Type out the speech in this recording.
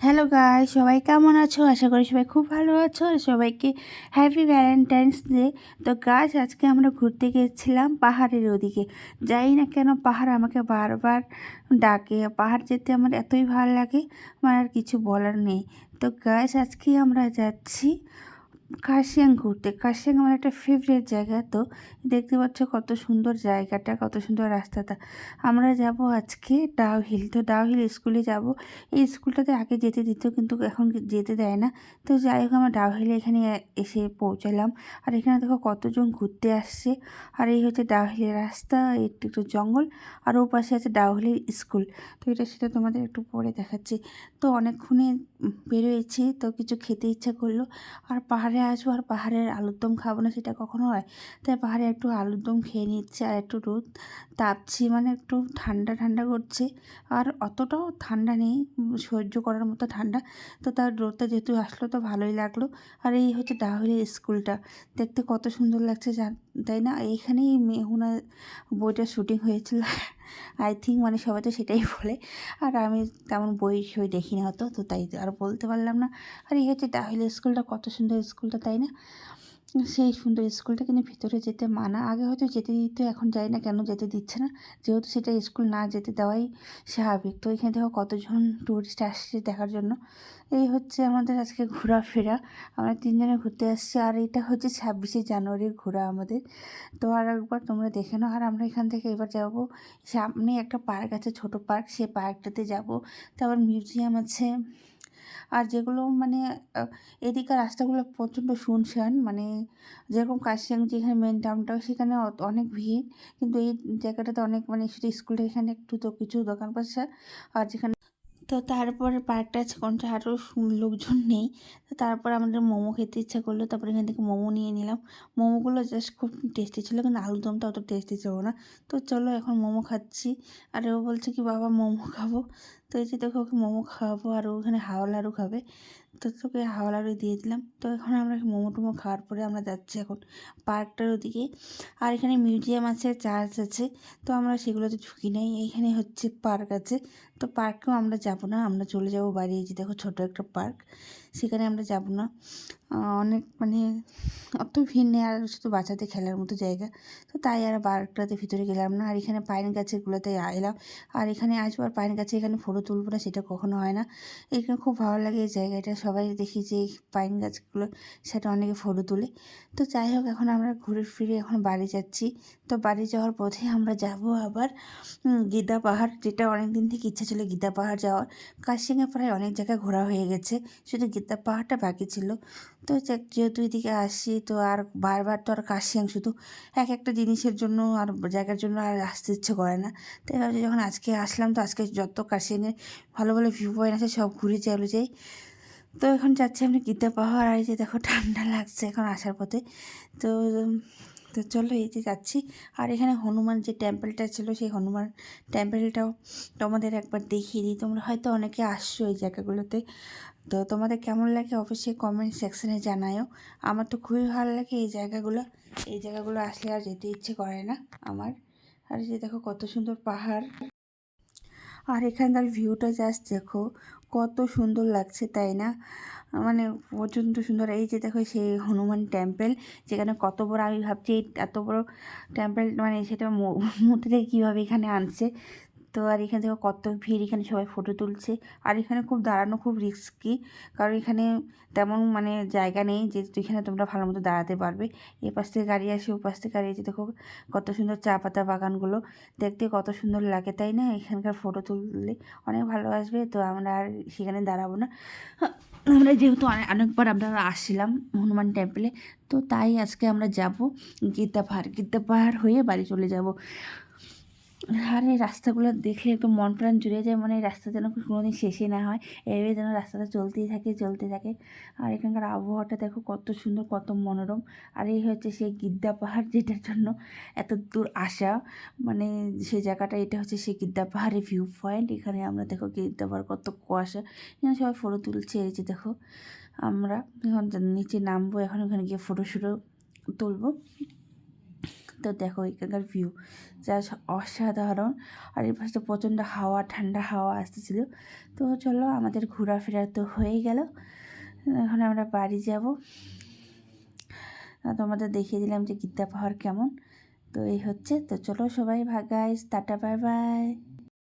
Hello guys, সবাই কেমন আছো? আশা করি সবাই খুব ভালো আছো। আর সবাইকে হ্যাপি ভ্যালেন্টাইন্স ডে। তো গাইস, আজকে আমরা ঘুরতে গিয়েছিলাম পাহাড়ের ওদিকে। যাই না কেন পাহাড় আমাকে বারবার ডাকে। পাহাড় যেতে আমার এতই ভালো লাগে, আমার আর কিছু বলার নেই। তো গাইস, আজকে আমরা যাচ্ছি কার্শিয়াং ঘুরতে। কার্শিয়াং আমার একটা ফেভারিট জায়গা। তো দেখতে পাচ্ছ কত সুন্দর জায়গাটা, কত সুন্দর রাস্তাটা। আমরা যাব আজকে ডাউহিল। তো ডাউহিল স্কুলে যাব। এই স্কুলটাতে আগে যেতে দিত, কিন্তু এখন যেতে দেয় না। তো যাই হোক, আমরা ডাউহিলে এখানে এসে পৌঁছালাম। আর এখানে দেখো কতজন ঘুরতে আসছে। আর এই হচ্ছে ডাউহিলের রাস্তা, একটু একটু জঙ্গল। আর ওর পাশে আছে ডাউহিলের স্কুল। তো এটা সেটা তোমাদের একটু পরে দেখাচ্ছি। তো অনেকক্ষণে বেরোয়েছি, তো কিছু খেতে ইচ্ছা করলো। আর পাহাড়ে আসবো আর পাহাড়ের আলুর দম খাবো না, সেটা কখনো হয়? তাই পাহাড়ে একটু আলুর দম খেয়ে নিচ্ছে। আর একটু রোদ তাপছি, মানে একটু ঠান্ডা ঠান্ডা করছে। আর অতটাও ঠান্ডা নেই, সহ্য করার মতো ঠান্ডা। তো তার রোদটা যেহেতু আসলো তো ভালোই লাগলো। আর এই হচ্ছে ডাহুলি স্কুলটা, দেখতে কত সুন্দর লাগছে তাই না? এইখানেই মেহুনা বইটা শুটিং হয়েছিল আই থিঙ্ক, মানে সবাই তো সেটাই বলে। আর আমি তেমন বই সই দেখি না হতো, তো তাই আর বলতে পারলাম না। আর এই হচ্ছে ডাহিল স্কুলটা, কত সুন্দর স্কুলটা তাই না? সেই সুন্দর স্কুলটা কিন্তু ভিতরে যেতে মানা। আগে হয়তো যেতে দিত, এখন জানি না কেন যেতে দিচ্ছে না। যেহেতু সেটা স্কুল না যেতে দেওয়াই স্বাভাবিক। তো এখানে দেখো কতজন টুরিস্ট আসছে দেখার জন্য। এই হচ্ছে আমাদের আজকে ঘোরাফেরা। আমরা তিনজনে ঘুরতে আসছি। আর এটা হচ্ছে 26শে জানুয়ারির ঘোরা আমাদের। তো আর একবার তোমরা দেখে নাও। আর আমরা এখান থেকে এবার যাব, সামনে একটা পার্ক আছে, ছোট পার্ক, সেই পার্কটাতে যাব। তারপর মিউজিয়াম আছে। আর যেগুলো মানে এদিকের রাস্তাগুলো প্রচণ্ড শুনশান, মানে যেরকম কাশিয়াং যেখানে মেন টাউনটা, সেখানে অনেক ভিড়। কিন্তু এই জায়গাটাতে অনেক, মানে শুধু স্কুলটা এখানে একটু তো কিছু দোকান পাশা। আর যেখানে তো তারপরে পার্কটা আছে কোনটা, আরও লোকজন নেই। তো তারপর আমাদের মোমো খেতে ইচ্ছা করলো, তারপরে এখান থেকে মোমো নিয়ে নিলাম। মোমোগুলো জাস্ট খুব টেস্টি ছিল, কিন্তু আলুরদমটা অত টেস্টি ছিল না। তো চলো এখন মোমো খাচ্ছি। আর ও বলছে কি বাবা মোমো খাবো। তো এই যে দেখো ওকে মোমো খাওয়াবো, আর ওখানে হাওয়া নাড়ু খাবে। তো তোকে হাওয়া নাড়ু দিয়ে দিলাম। তো এখন আমরা মোমো টোমো খাওয়ার পরে আমরা যাচ্ছি এখন পার্কটার ওদিকে। আর এখানে মিউজিয়াম আছে, চার্চ আছে। তো আমরা সেগুলোতে ঢুকি নাই, এইখানে হচ্ছে পার্ক আছে। তো পার্কেও আমরা যাব না, আমরা চলে যাব বাড়ি। এই যে দেখো ছোট একটা পার্ক, সেখানে আমরা যাব না। অনেক মানে অত ভিড় নেই, আর শুধু বাচ্চাদের খেলার মতো জায়গা। তো তাই আর পার্কটাতে ভিতরে গেলাম না। আর এখানে পাইন গাছেগুলোতে এলাম। আর এখানে আসবো আর পাইন গাছে এখানে ফটো তুলবো না, সেটা কখনো হয় না। এখানে খুব ভালো লাগে এই জায়গাটা, সবাই দেখি যে এই পাইন গাছগুলো, সেটা অনেকে ফটো তুলে। তো যাই হোক, এখন আমরা ঘুরে ফিরে এখন বাড়ি যাচ্ছি। তো বাড়ি যাওয়ার পথে আমরা যাব আবার গীতা পাহাড়, যেটা অনেক দিন থেকে ইচ্ছা ছিল গীতা পাহাড় যাওয়ার। কাশিয়াঙে প্রায় অনেক জায়গায় ঘোরা হয়ে গেছে, শুধু গীতা পাহাড়টা বাকি ছিল। তো যেহেতু এদিকে আসি, তো আর বারবার তো আর কাশিয়াং শুধু এক একটা জিনিসের জন্য আর জায়গার জন্য আর আসতে ইচ্ছে করে না। তাই ভাবছি যখন আজকে আসলাম, তো আজকে যত কাশিয়াঙে ভালো ভালো ভিউ পয়েন্ট আছে সব ঘুরে চলে যাই। তো এখন যাচ্ছি আমি গীতা পাহাড়। আর এই যে দেখো ঠান্ডা লাগছে এখন আসার পথে। তো তো চলো এই যে যাচ্ছি। আর এখানে হনুমান যে টেম্পলটা ছিল, সেই হনুমান টেম্পলটাও তোমাদের একবার দেখিয়ে দিই। তোমরা হয়তো অনেকে আসছো এই জায়গাগুলোতে। তো তোমাদের কেমন লাগে অবশ্যই কমেন্ট সেকশনে জানায়ও। আমার তো খুবই ভালো লাগে এই জায়গাগুলো। এই জায়গাগুলো আসলে আর যেতে ইচ্ছে করে না আমার। আর এই যে দেখো কত সুন্দর পাহাড়। আর এখানকার ভিউটা জাস্ট দেখো কত সুন্দর লাগছে তাই না? মানে প্রচণ্ড সুন্দর। এই যে দেখো সেই হনুমান টেম্পল, যেখানে কত বড়, আমি ভাবছি এই এত বড় টেম্পল মানে সেটা মূর্তি থেকে কীভাবে এখানে আনছে। তো আর এখান থেকে কত ভিড়, এখানে সবাই ফটো তুলছে। আর এখানে খুব দাঁড়ানো খুব রিস্কি, কারণ এখানে তেমন মানে জায়গা নেই যে যেখানে তোমরা ভালো মতো দাঁড়াতে পারবে। এ পাশ থেকে গাড়ি আসে, ও পাশ থেকে গাড়ি আছে। দেখো কত সুন্দর চা পাতা বাগানগুলো, দেখতে কত সুন্দর লাগে তাই না? এখানকার ফটো তুললে অনেক ভালো আসবে। তো আমরা আর সেখানে দাঁড়াবো না। আমরা যেহেতু অনেকবার আমরা আসছিলাম হনুমান টেম্পলে, তো তাই আজকে আমরা যাব গীতা পাহাড়। গীতা পাহাড় হয়ে বাড়ি চলে যাব। আর এই রাস্তাগুলো দেখলে একদম মন প্রাণ জুড়ে যায়, মানে এই রাস্তা যেন কোনোদিন শেষই না হয়, এভাবে যেন রাস্তাটা চলতেই থাকে চলতে থাকে। আর এখানকার আবহাওয়াটা দেখো কত সুন্দর, কত মনোরম। আর এই হচ্ছে সেই গিদ্দা পাহাড়, যেটার জন্য এত দূর আসা, মানে সেই জায়গাটা, এটা হচ্ছে সেই গিদ্দা পাহাড়ের ভিউ পয়েন্ট। এখানে আমরা দেখো গিদ্দা পাহাড় কত কুয়াশা, এখানে সবাই ফটো তুলছে। এই যে দেখো আমরা এখন নিচে নামবো, এখন ওখানে গিয়ে ফটো তুলবো। তো দেখো এখানকার ভিউ যা অসাধারণ। আর এই পাশে প্রচণ্ড হাওয়া, ঠান্ডা হাওয়া আসতেছিল। তো চলো আমাদের ঘোরাফেরা তো হয়ে গেল, এখন আমরা বাড়ি যাব। তোমাদের দেখিয়ে দিলাম যে গীতা পাহাড় কেমন। তো এই হচ্ছে, তো চলো সবাই ভাগাইস, টাটা, বাই বাই।